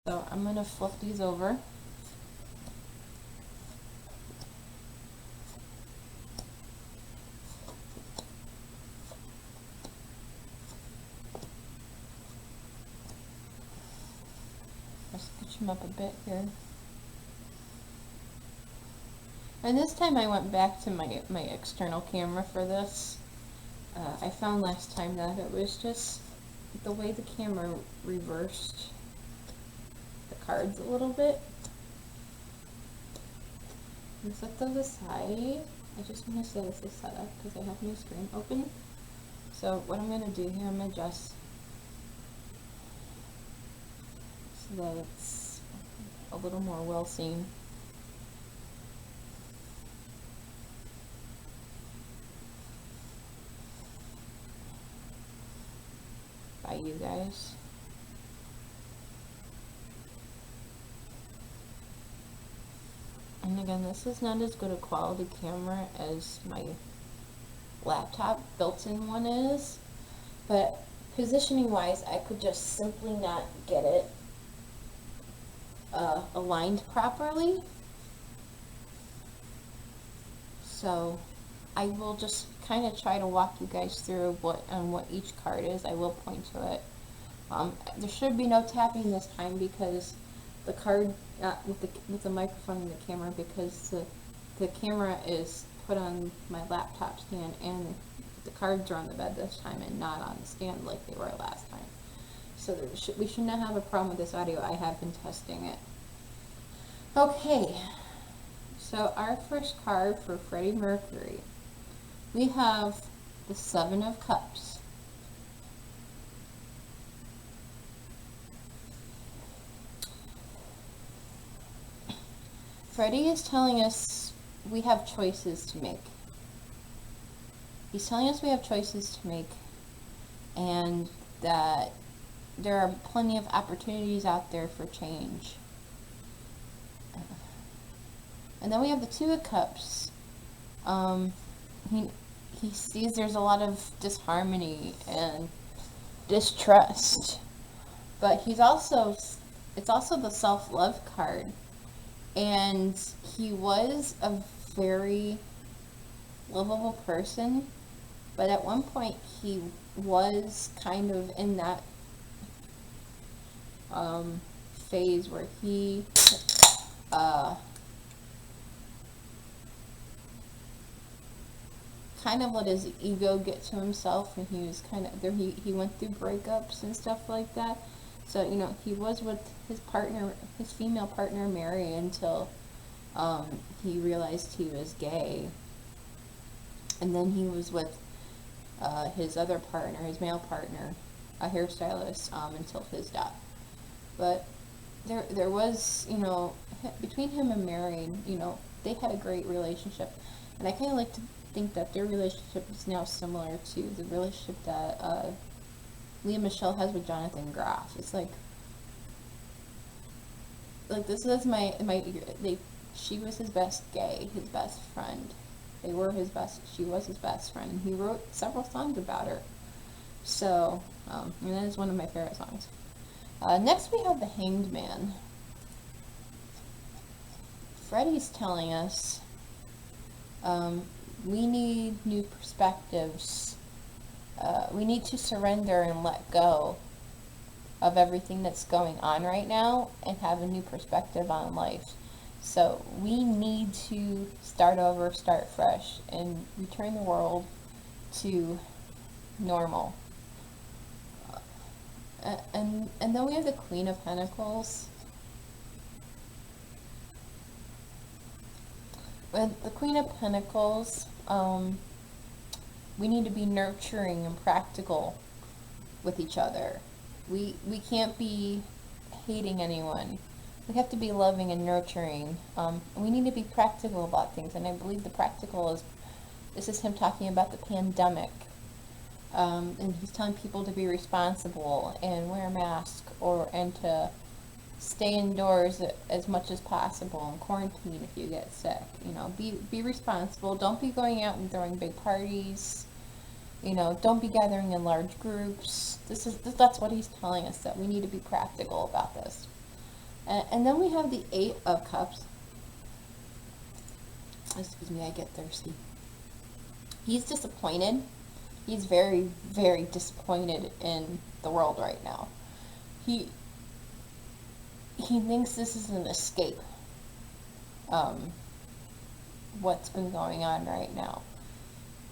So I'm going to flip these over. I'll scooch them up a bit here. And this time I went back to my external camera for this. I found last time that it was just the way the camera reversed the cards a little bit. And set those aside. I just want to see this is set up because I have my screen open. So what I'm going to do here, I'm going to adjust so that it's a little more well seen. By you guys. And again, this is not as good a quality camera as my laptop built-in one is, but positioning wise I could just simply not get it aligned properly. So I will just kind of try to walk you guys through what each card is. I will point to it. There should be no tapping this time because the card with the microphone and the camera, because the camera is put on my laptop stand and the cards are on the bed this time and not on the stand like they were last time. So we should not have a problem with this audio. I have been testing it. Okay, so our first card for Freddie Mercury, we have the Seven of Cups. Freddie is telling us we have choices to make. He's telling us we have choices to make and that there are plenty of opportunities out there for change. And then we have the Two of Cups. He sees there's a lot of disharmony and distrust. But it's also the self-love card. And he was a very lovable person, but at one point he was kind of in that phase where he kind of let his ego get to himself, and he was kind of there. He went through breakups and stuff like that. So, you know, he was with his partner, his female partner, Mary, until he realized he was gay. And then he was with his other partner, his male partner, a hairstylist, until his death. But there was, you know, between him and Mary, you know, they had a great relationship. And I kind of like to think that their relationship is now similar to the relationship that Leah Michelle has with Jonathan Groff. It's like this is she was his best gay, his best friend. She was his best friend, and he wrote several songs about her. So, and that is one of my favorite songs. Next we have the Hanged Man. Freddie's telling us we need new perspectives. We need to surrender and let go of everything that's going on right now and have a new perspective on life. So we need to start over, start fresh, and return the world to normal. And then we have the Queen of Pentacles. With the Queen of Pentacles, we need to be nurturing and practical with each other. We can't be hating anyone. We have to be loving and nurturing. We need to be practical about things, and I believe the practical this is him talking about the pandemic. And he's telling people to be responsible and wear a mask and to stay indoors as much as possible and quarantine if you get sick. You know, be responsible. Don't be going out and throwing big parties. You know, don't be gathering in large groups. That's what he's telling us, that we need to be practical about this. And then we have the Eight of Cups. Excuse me, I get thirsty. He's disappointed. He's very, very disappointed in the world right now. He thinks this is an escape. What's been going on right now.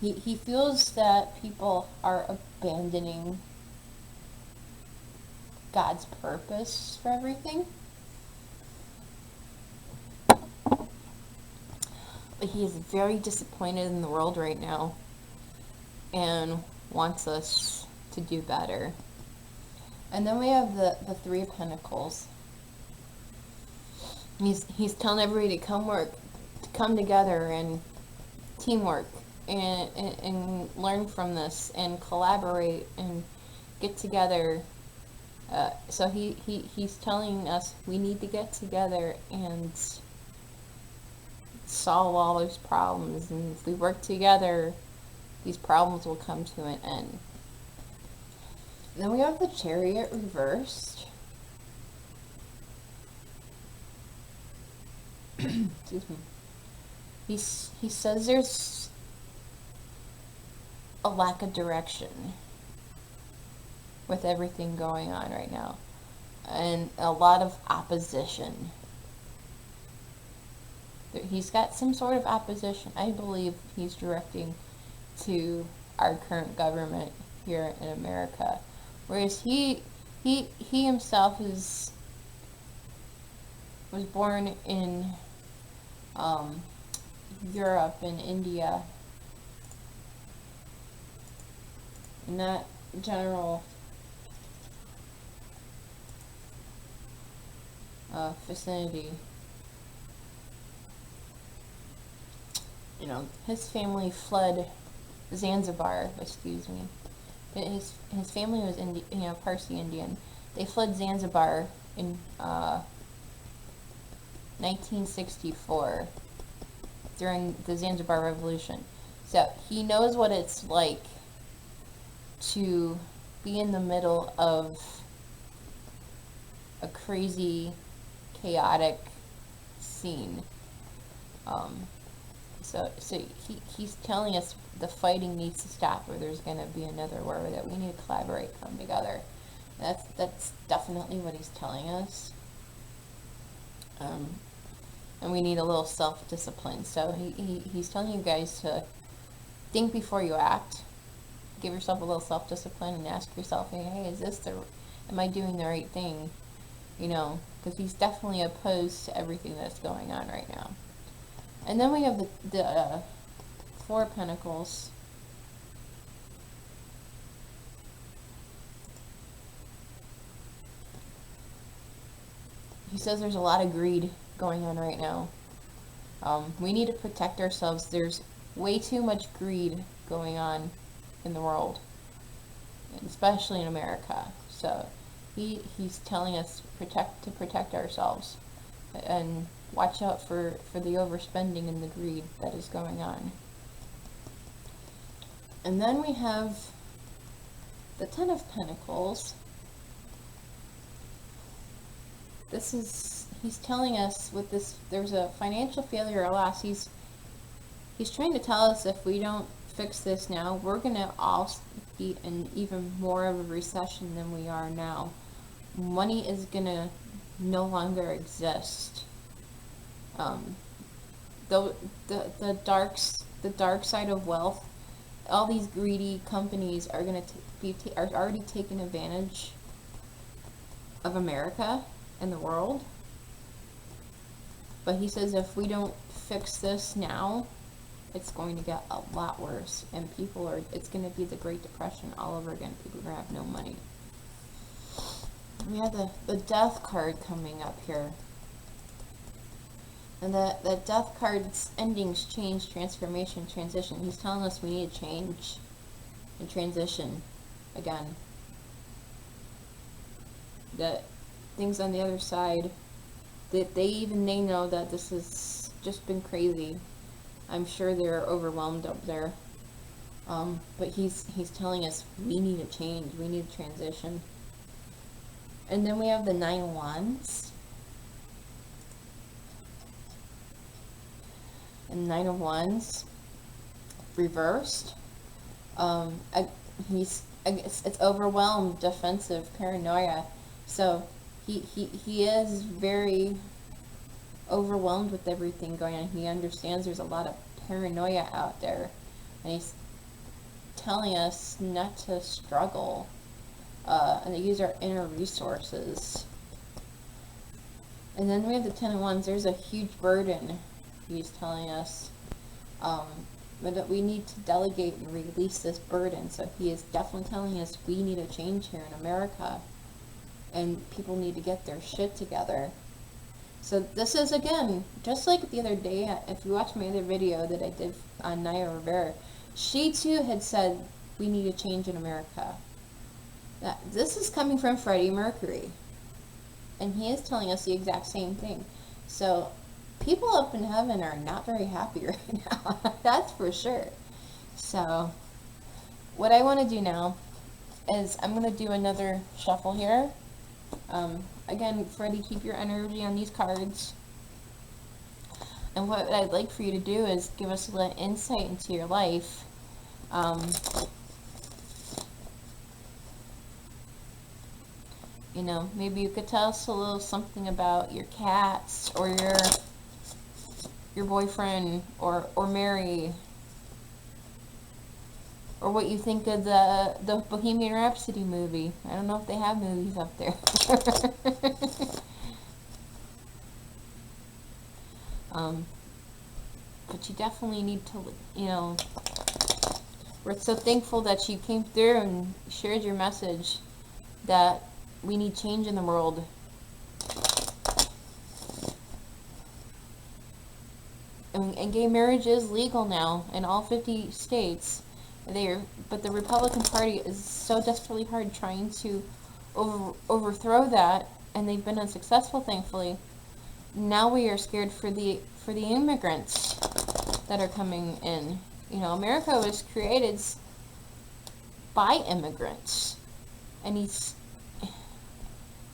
He feels that people are abandoning God's purpose for everything. But he is very disappointed in the world right now and wants us to do better. And then we have the Three of Pentacles. He's telling everybody to come together and teamwork and learn from this and collaborate and get together. So he's telling us we need to get together and solve all those problems, and if we work together, these problems will come to an end. And then we have the Chariot reversed. Excuse me. He says there's a lack of direction with everything going on right now, and a lot of opposition. He's got some sort of opposition. I believe he's directing to our current government here in America, whereas he himself was born in Europe and India, in that general vicinity. You know, his family fled Zanzibar, excuse me. His family was Parsi Indian. They fled Zanzibar in 1964 during the Zanzibar Revolution. So he knows what it's like to be in the middle of a crazy, chaotic scene. So he's telling us the fighting needs to stop, or there's going to be another war, that we need to collaborate, come together. That's definitely what he's telling us. And we need a little self-discipline. So he's telling you guys to think before you act. Give yourself a little self-discipline and ask yourself, hey, am I doing the right thing? You know, because he's definitely opposed to everything that's going on right now. And then we have the Four of Pentacles. He says there's a lot of greed going on right now. We need to protect ourselves. There's way too much greed going on in the world, especially in America. So he's telling us to protect ourselves and watch out for the overspending and the greed that is going on. And then we have the Ten of Pentacles. He's telling us with this, there's a financial failure or loss. He's trying to tell us if we don't fix this now, we're going to all be in even more of a recession than we are now. Money is going to no longer exist. The dark side of wealth, all these greedy companies are going to are already taking advantage of America and the world. But he says if we don't fix this now, it's going to get a lot worse, and it's going to be the Great Depression all over again. People are going to have no money. We have the Death card coming up here. And the Death card's endings, change, transformation, transition. He's telling us we need to change and transition again. That things on the other side, that they know that this has just been crazy. I'm sure they're overwhelmed up there. But he's telling us we need to change, we need to transition. And then we have the Nine of Wands. and Nine of Wands reversed. I, it's overwhelmed, defensive, paranoia. So he is very overwhelmed with everything going on. He understands there's a lot of paranoia out there, and he's telling us not to struggle, and to use our inner resources. And then we have the Ten of Wands. There's a huge burden he's telling us, but that we need to delegate and release this burden. So he is definitely telling us we need a change here in America, and people need to get their shit together. So this is, again, just like the other day, if you watch my other video that I did on Naya Rivera, she too had said we need a change in America. Now, this is coming from Freddie Mercury, and he is telling us the exact same thing. So people up in heaven are not very happy right now. That's for sure. So what I want to do now is I'm going to do another shuffle here. Again, Freddie, keep your energy on these cards. And what I'd like for you to do is give us a little insight into your life. You know, maybe you could tell us a little something about your cats, or your boyfriend, or Mary, or what you think of the Bohemian Rhapsody movie. I don't know if they have movies up there. But you definitely need to, you know, we're so thankful that you came through and shared your message that we need change in the world. And gay marriage is legal now in all 50 states. But the Republican Party is so desperately hard trying to overthrow that, and they've been unsuccessful, thankfully. Now we are scared for the immigrants that are coming in. You know, America was created by immigrants, and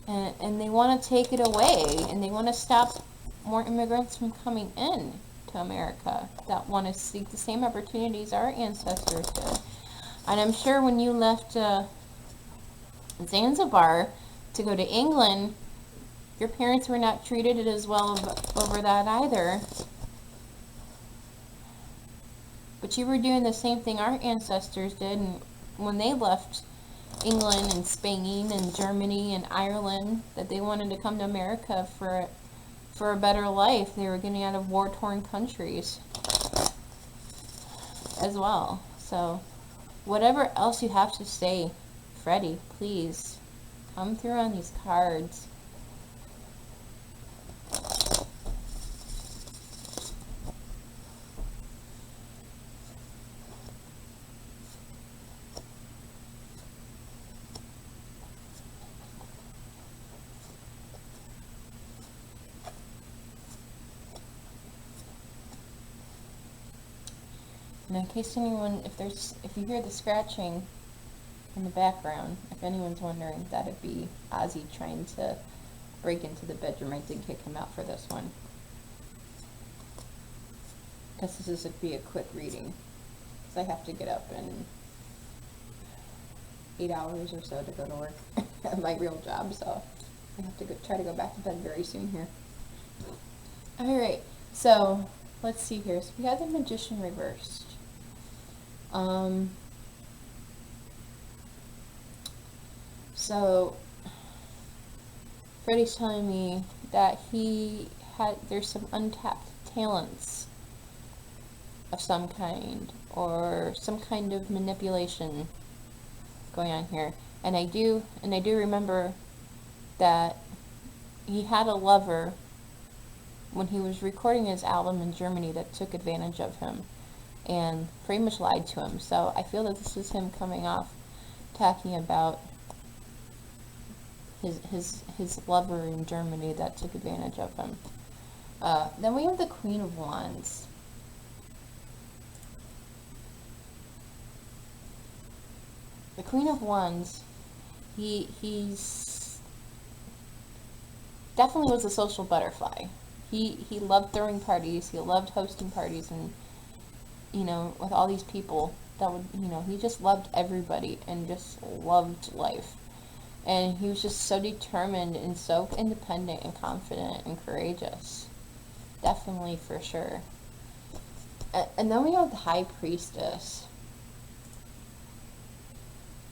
and they want to take it away, and they want to stop more immigrants from coming in to America that want to seek the same opportunities our ancestors did. And I'm sure when you left Zanzibar to go to England, your parents were not treated as well over that either. But you were doing the same thing our ancestors did, and when they left England and Spain and Germany and Ireland, that they wanted to come to America for a better life. They were getting out of war-torn countries as well. So whatever else you have to say, Freddie, please come through on these cards. And in case anyone, if you hear the scratching in the background, if anyone's wondering, that'd be Ozzy trying to break into the bedroom. I did kick him out for this one, because this would be a quick reading, because I have to get up in 8 hours or so to go to work at my real job, so I have to try to go back to bed very soon here. Alright, so let's see here. So we have the Magician reversed. So Freddie's telling me that there's some untapped talents of some kind, or some kind of manipulation going on here. And I do remember that he had a lover when he was recording his album in Germany that took advantage of him and pretty much lied to him. So I feel that this is him coming off talking about his lover in Germany that took advantage of him. Then we have the Queen of Wands. The Queen of Wands, he's definitely was a social butterfly. he loved throwing parties. He loved hosting parties, and with all these people that would, he just loved everybody and just loved life. And he was just so determined and so independent and confident and courageous. Definitely, for sure. And then we have the High Priestess.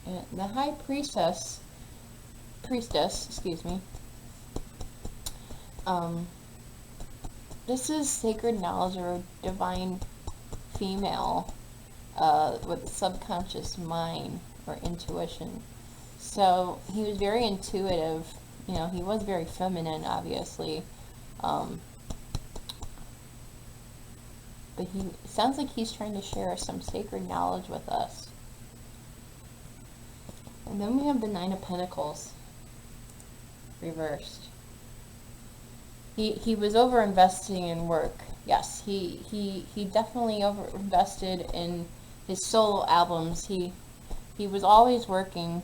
And the High Priestess, excuse me. This is sacred knowledge or divine female with a subconscious mind or intuition. So he was very intuitive. He was very feminine, obviously. But he sounds like he's trying to share some sacred knowledge with us. And then we have the Nine of Pentacles reversed. He was over-investing in work. Yes, he definitely over-invested in his solo albums. He was always working,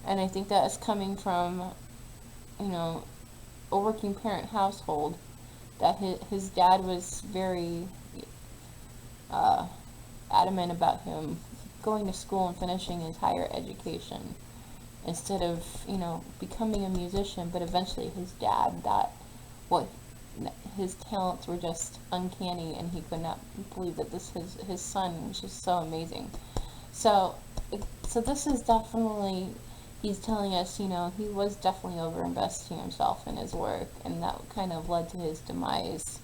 and I think that is coming from, a working parent household, that his dad was very adamant about him going to school and finishing his higher education instead of, becoming a musician. But eventually his dad thought his talents were just uncanny, and he could not believe that his son was just so amazing. So this is definitely, he's telling us, he was definitely over-investing himself in his work, and that kind of led to his demise.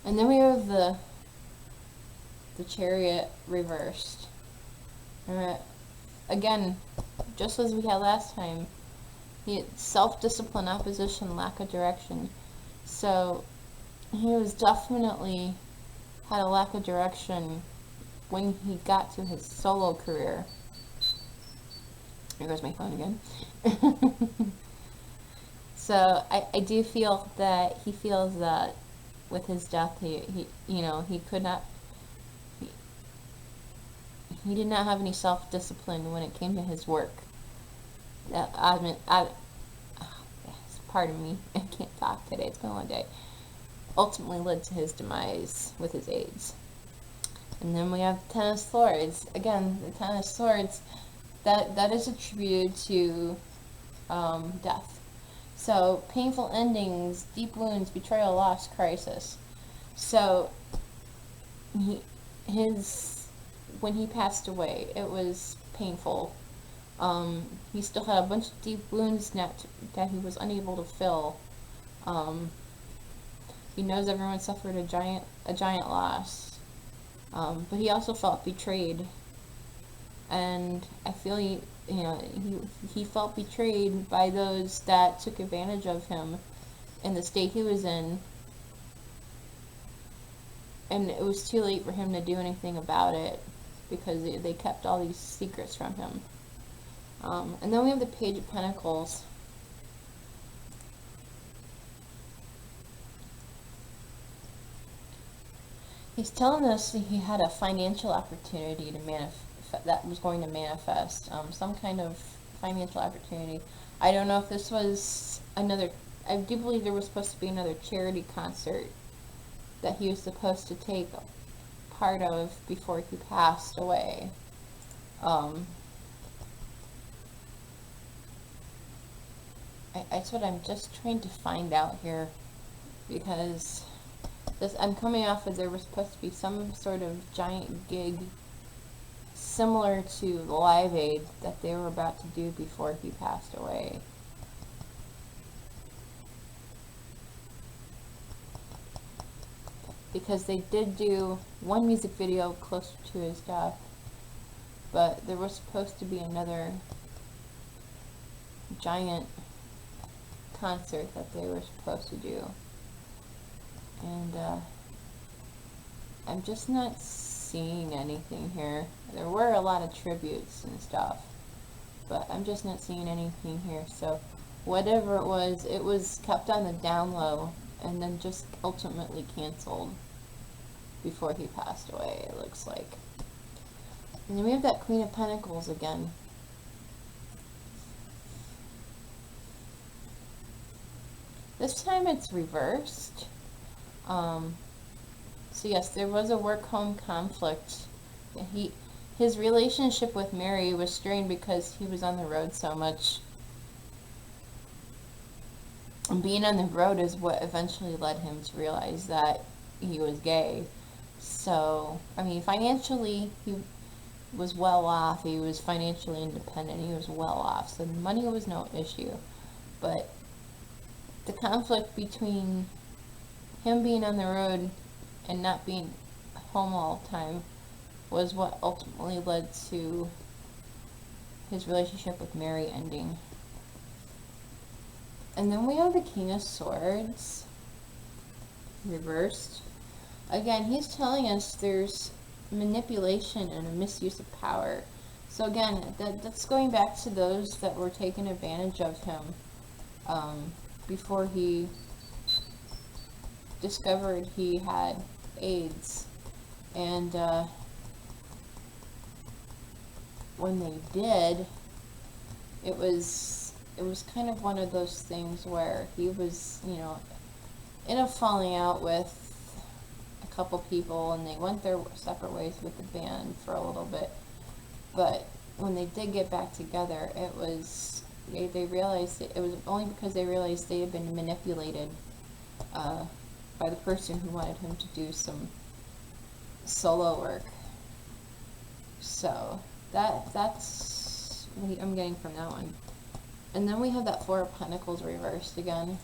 And then we have the Chariot reversed. Again, just as we had last time, he had self-discipline, opposition, lack of direction. So he was definitely had a lack of direction when he got to his solo career. Here goes my phone again. So I do feel that he feels that with his death, he could not, he did not have any self-discipline when it came to his work. Pardon me, I can't talk today, it's been a long day. Ultimately led to his demise with his AIDS. And then we have the Ten of Swords. Again, the Ten of Swords, that is attributed to death. So, painful endings, deep wounds, betrayal, loss, crisis. So, when he passed away, it was painful. He still had a bunch of deep wounds that he was unable to fill. He knows everyone suffered a giant loss, but he also felt betrayed, and I feel he felt betrayed by those that took advantage of him in the state he was in, and it was too late for him to do anything about it because they kept all these secrets from him. And then we have the Page of Pentacles. He's telling us that he had a financial opportunity that was going to manifest. Some kind of financial opportunity. I don't know if this was another, I do believe there was supposed to be another charity concert that he was supposed to take part of before he passed away. That's what I'm just trying to find out here, because I'm coming off as there was supposed to be some sort of giant gig similar to the Live Aid that they were about to do before he passed away. Because they did do one music video closer to his death, but there was supposed to be another giant concert that they were supposed to do, and I'm just not seeing anything here. There were a lot of tributes and stuff, but I'm just not seeing anything here. So whatever it was kept on the down low and then just ultimately canceled before he passed away, it looks like. And then we have that Queen of Pentacles again. This time it's reversed. So yes, there was a work-home conflict. His relationship with Mary was strained because he was on the road so much. And being on the road is what eventually led him to realize that he was gay. So, I mean, financially, he was well off. He was financially independent. He was well off. So money was no issue. But the conflict between him being on the road and not being home all the time was what ultimately led to his relationship with Mary ending. And then we have the King of Swords reversed. Again, he's telling us there's manipulation and a misuse of power. So again, that's going back to those that were taking advantage of him before he discovered he had AIDS. And when they did, it was kind of one of those things where he was, in a falling out with a couple people, and they went their separate ways with the band for a little bit. But when they did get back together, it was, they realized it was only because they realized they had been manipulated by the person who wanted him to do some solo work. So that's what I'm getting from that one. And then we have that Four of Pentacles reversed again.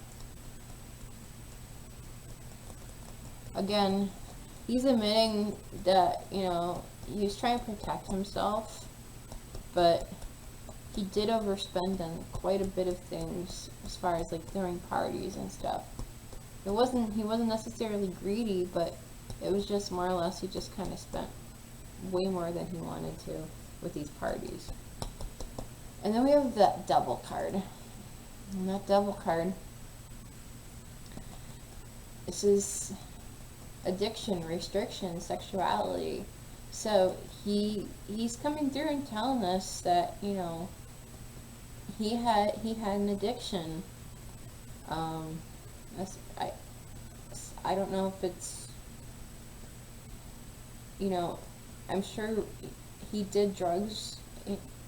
Again, he's admitting that, he was trying to protect himself, but he did overspend on quite a bit of things as far as like throwing parties and stuff. He wasn't necessarily greedy, but it was just more or less he just kind of spent way more than he wanted to with these parties. And then we have that Devil card. And that Devil card, this is addiction, restriction, sexuality. So he's coming through and telling us that, he had an addiction. I don't know if it's, I'm sure he did drugs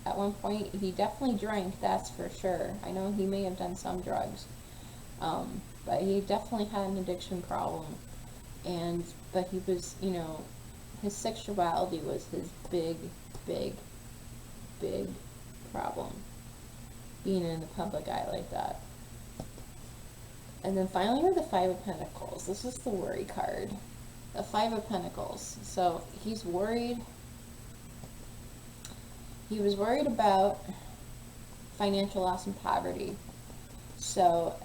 at one point. He definitely drank, that's for sure. I know he may have done some drugs, but he definitely had an addiction problem. But he was, his sexuality was his big problem, being in the public eye like that. And then finally we have the Five of Pentacles. This is the worry card. The Five of Pentacles. So he's worried. He was worried about financial loss and poverty. So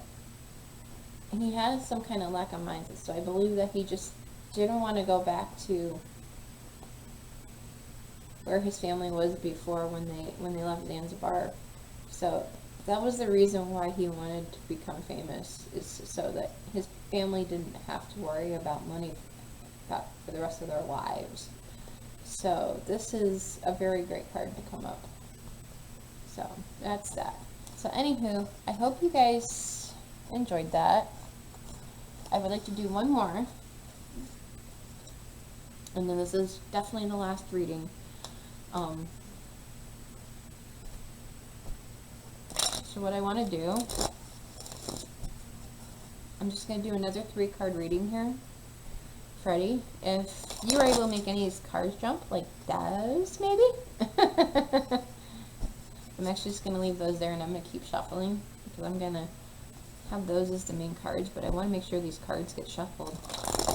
he had some kind of lack of mindset. So I believe that he just didn't want to go back to where his family was before when they left Zanzibar. So that was the reason why he wanted to become famous, is so that his family didn't have to worry about money for the rest of their lives. So this is a very great card to come up. So that's that. So anywho, I hope you guys enjoyed that. I would like to do one more. And then this is definitely the last reading. So what I want to do, I'm just going to do another 3-card reading here. Freddie, if you were able to make any of these cards jump, like those, maybe? I'm actually just going to leave those there, and I'm going to keep shuffling, because I'm going to have those as the main cards, but I want to make sure these cards get shuffled.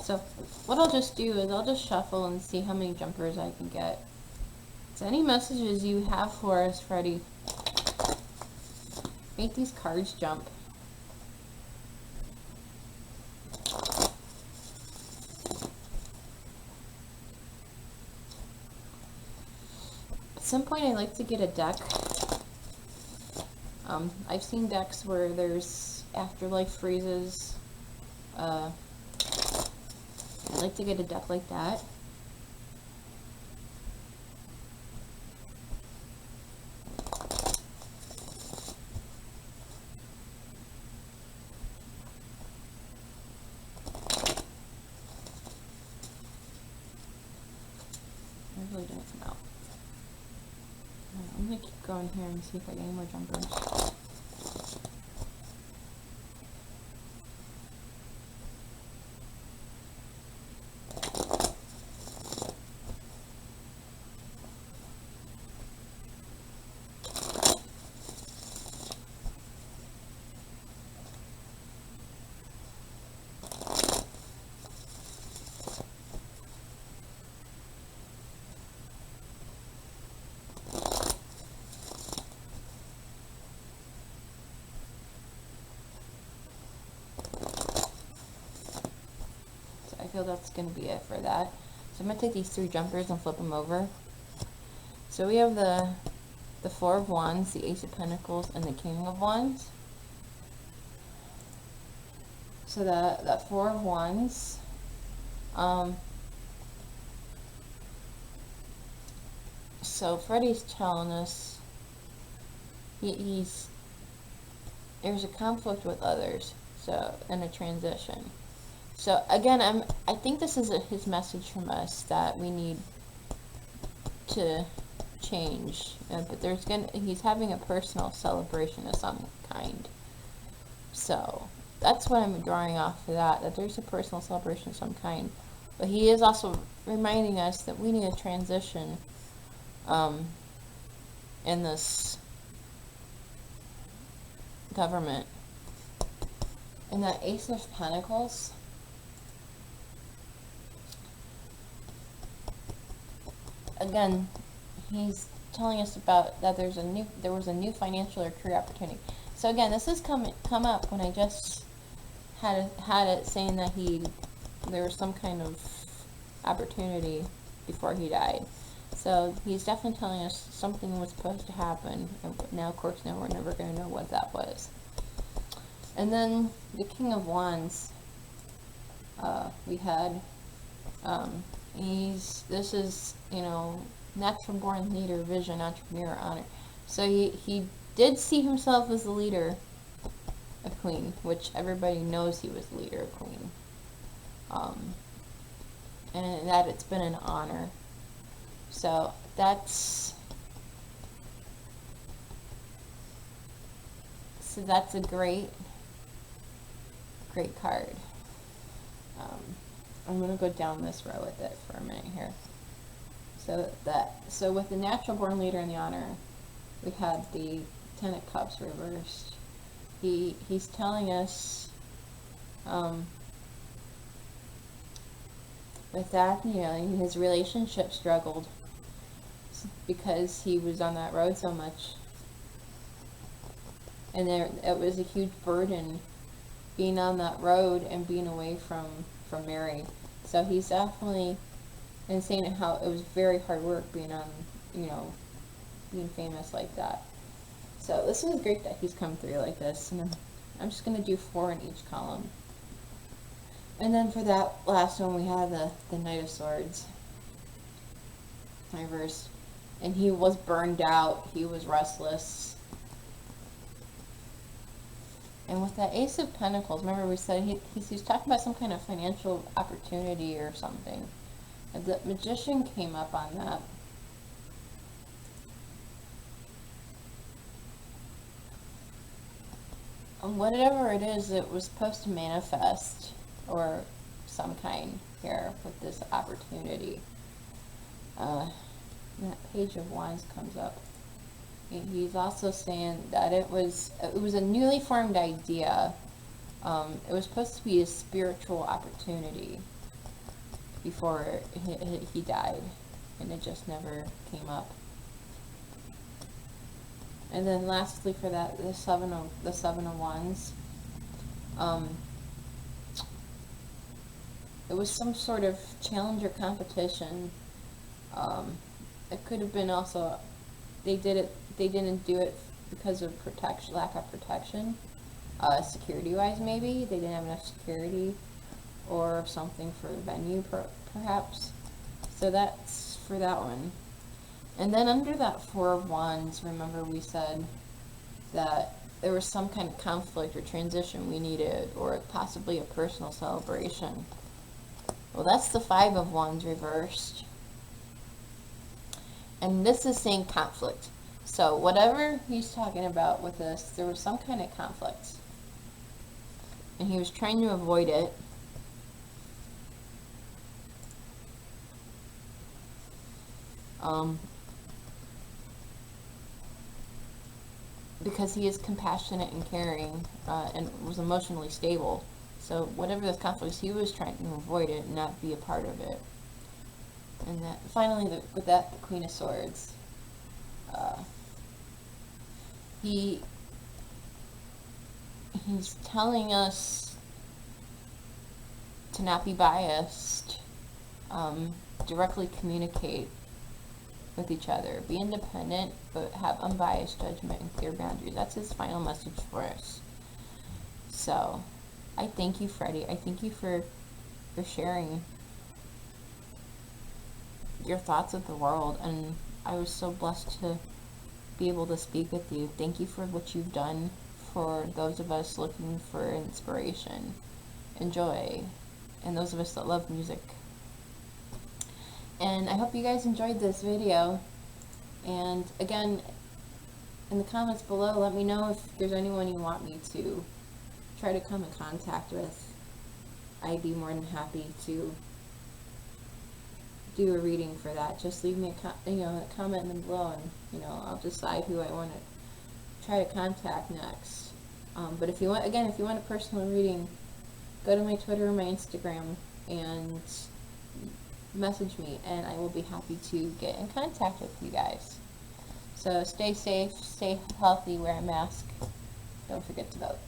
So what I'll just do is I'll just shuffle and see how many jumpers I can get. So any messages you have for us, Freddie? Make these cards jump. At some point, I like to get a deck. I've seen decks where there's afterlife freezes. I like to get a deck like that. go in here and see if I get any more jumpers. I feel that's going to be it for that. So I'm going to take these 3 jumpers and flip them over. So we have the Four of Wands, the Ace of Pentacles, and the King of Wands. So that Four of Wands, so Freddie's telling us there's a conflict with others, so, and a transition. So again, I think this is his message from us, that we need to change. But he's having a personal celebration of some kind. So that's what I'm drawing off of that there's a personal celebration of some kind. But he is also reminding us that we need a transition in this government. And that Ace of Pentacles, again, he's telling us about that there was a new financial or career opportunity. So again, this has come up when I just had it saying that there was some kind of opportunity before he died. So he's definitely telling us something was supposed to happen, and now of course we're never going to know what that was. And then the King of Wands, we had this is, natural born leader, vision, entrepreneur, honor. So he did see himself as the leader of Queen, which everybody knows he was the leader of Queen. And that it's been an honor. So that's a great card. I'm going to go down this row with it for a minute here. So with the natural born leader and the honor, we had the Ten of Cups reversed. He's telling us with that, his relationship struggled because he was on that road so much, and it was a huge burden being on that road and being away from Mary. So he's definitely, and saying how it was very hard work being on, being famous like that. So this is great that he's come through like this, and I'm just going to do 4 in each column. And then for that last one, we have the Knight of Swords reversed, and he was burned out, he was restless. And with that Ace of Pentacles, remember we said he's talking about some kind of financial opportunity or something. And the Magician came up on that. And whatever it is, it was supposed to manifest, or some kind here with this opportunity. That Page of Wands comes up. He's also saying that it was a newly formed idea. It was supposed to be a spiritual opportunity before he died, and it just never came up. And then lastly for that, the Seven of Wands. It was some sort of challenge or competition. It could have been also they didn't do it because of lack of protection, security-wise maybe. They didn't have enough security or something for the venue, perhaps. So that's for that one. And then under that Four of Wands, remember we said that there was some kind of conflict or transition we needed, or possibly a personal celebration. Well, that's the Five of Wands reversed. And this is saying conflict. So whatever he's talking about with this, there was some kind of conflict. And he was trying to avoid it. Because he is compassionate and caring, and was emotionally stable. So whatever this conflict was, he was trying to avoid it and not be a part of it. And that finally, with that, the Queen of Swords, he's telling us to not be biased, directly communicate with each other, be independent, but have unbiased judgment and clear boundaries. That's his final message for us. So, I thank you, Freddie. I thank you for sharing your thoughts with the world, and I was so blessed to be able to speak with you. Thank you for what you've done for those of us looking for inspiration and joy, and those of us that love music. And I hope you guys enjoyed this video. And again, in the comments below, let me know if there's anyone you want me to try to come in contact with. I'd be more than happy to do a reading for that. Just leave me a comment in the below, and I'll decide who I want to try to contact next. But if you want a personal reading, go to my Twitter or my Instagram and message me, and I will be happy to get in contact with you guys. So stay safe, stay healthy, wear a mask. Don't forget to vote.